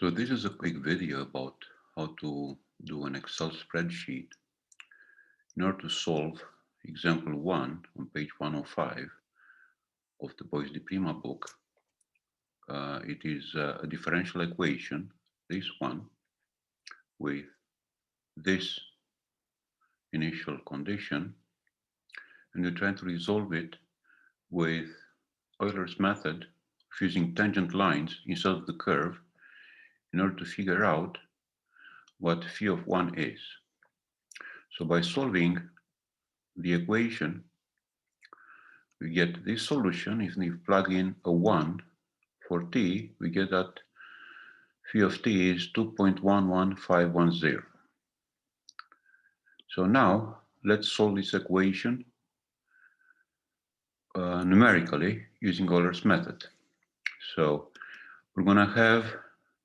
So this is a quick video about how to do an Excel spreadsheet in order to solve example 1 on page 105 of the Boyce Di Prima book. It is a differential equation, this one, with this initial condition, and we're trying to resolve it with Euler's method of using tangent lines instead of the curve in order to figure out what phi of 1 is. So by solving the equation, we get this solution. If we plug in a 1 for t, we get that phi of t is 2.11510. So now let's solve this equation numerically using Euler's method. So we're going to have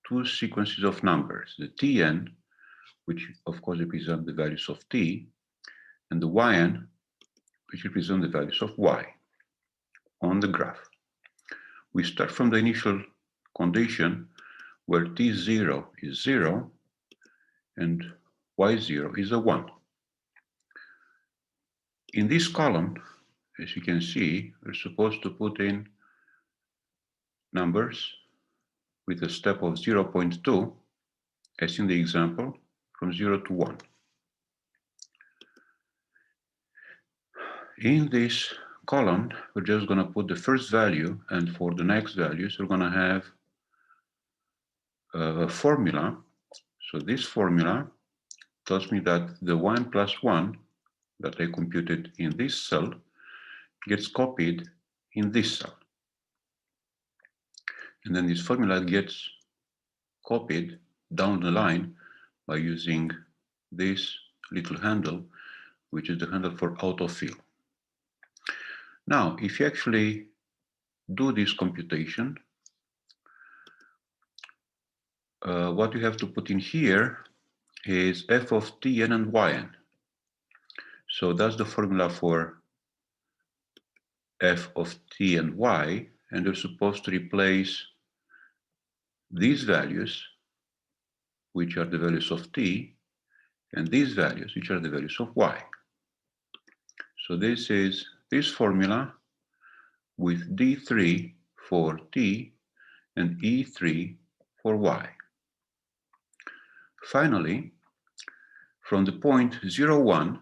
two sequences of numbers, the tn, which of course represent the values of t, and the yn, which represent the values of y on the graph. We start from the initial condition where t0 is 0 and y0 is a 1. In this column, as you can see, we're supposed to put in numbers with a step of 0.2, as in the example, from 0 to 1. In this column, we're just going to put the first value, and for the next values, we're going to have a formula. So this formula tells me that the 1 plus 1 that I computed in this cell gets copied in this cell. And then this formula gets copied down the line by using this little handle, which is the handle for autofill. Now, if you actually do this computation, what you have to put in here is f of tn and yn. So that's the formula for f of t and y, and you're supposed to replace these values, which are the values of t, and these values, which are the values of y. So this is this formula with d3 for t and e3 for y. Finally, from the point 0, 1,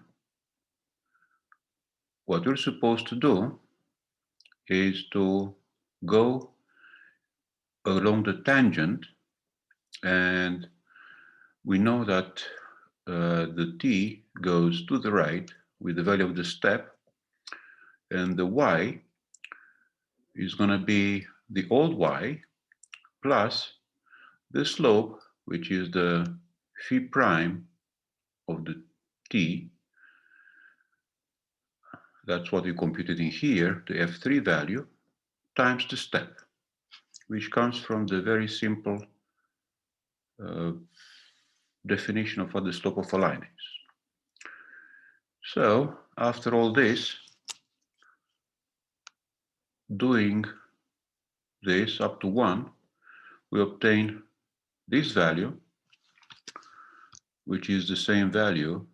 what we're supposed to do is to go along the tangent, and we know that the t goes to the right with the value of the step, and the y is going to be the old y plus the slope, which is the phi prime of the t. That's what we computed in here, the f3 value, times the step, which comes from the very simple definition of what the slope of a line is. So after all this, doing this up to 1, we obtain this value, which is the same value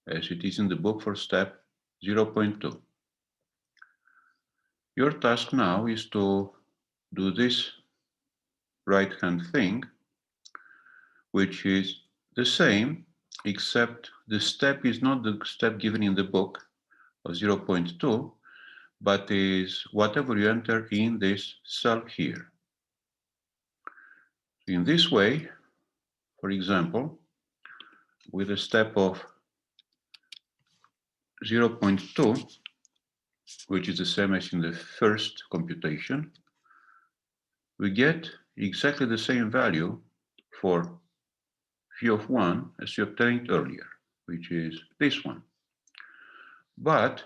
as it is in the book for step 0.2. Your task now is to do this right-hand thing, which is the same, except the step is not the step given in the book of 0.2, but is whatever you enter in this cell here. In this way, for example, with a step of 0.2, which is the same as in the first computation, we get exactly the same value for phi of 1 as we obtained earlier, which is this one. But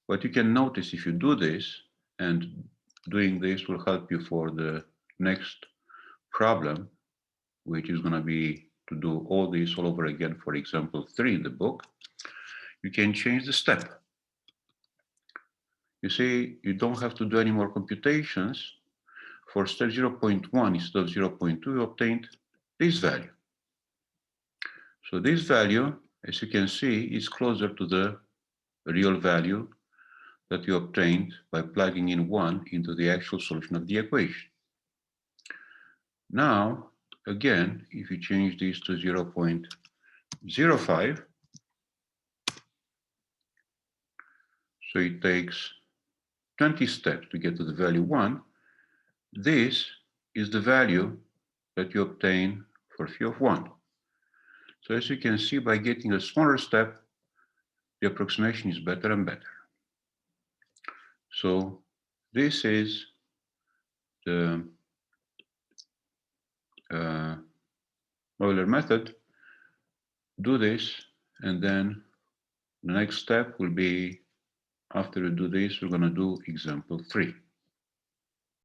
what you can notice if you do this, and doing this will help you for the next problem, which is going to be to do all this all over again for example 3 in the book, you can change the step. You see, you don't have to do any more computations. for step 0.1 instead of 0.2, we obtained this value. So this value, as you can see, is closer to the real value that you obtained by plugging in 1 into the actual solution of the equation. Now, again, if you change this to 0.05, so it takes 20 steps to get to the value 1, this is the value that you obtain for phi of 1. So as you can see, by getting a smaller step, the approximation is better and better. So this is the Euler method. Do this, and then the next step will be, after we do this, we're going to do example 3.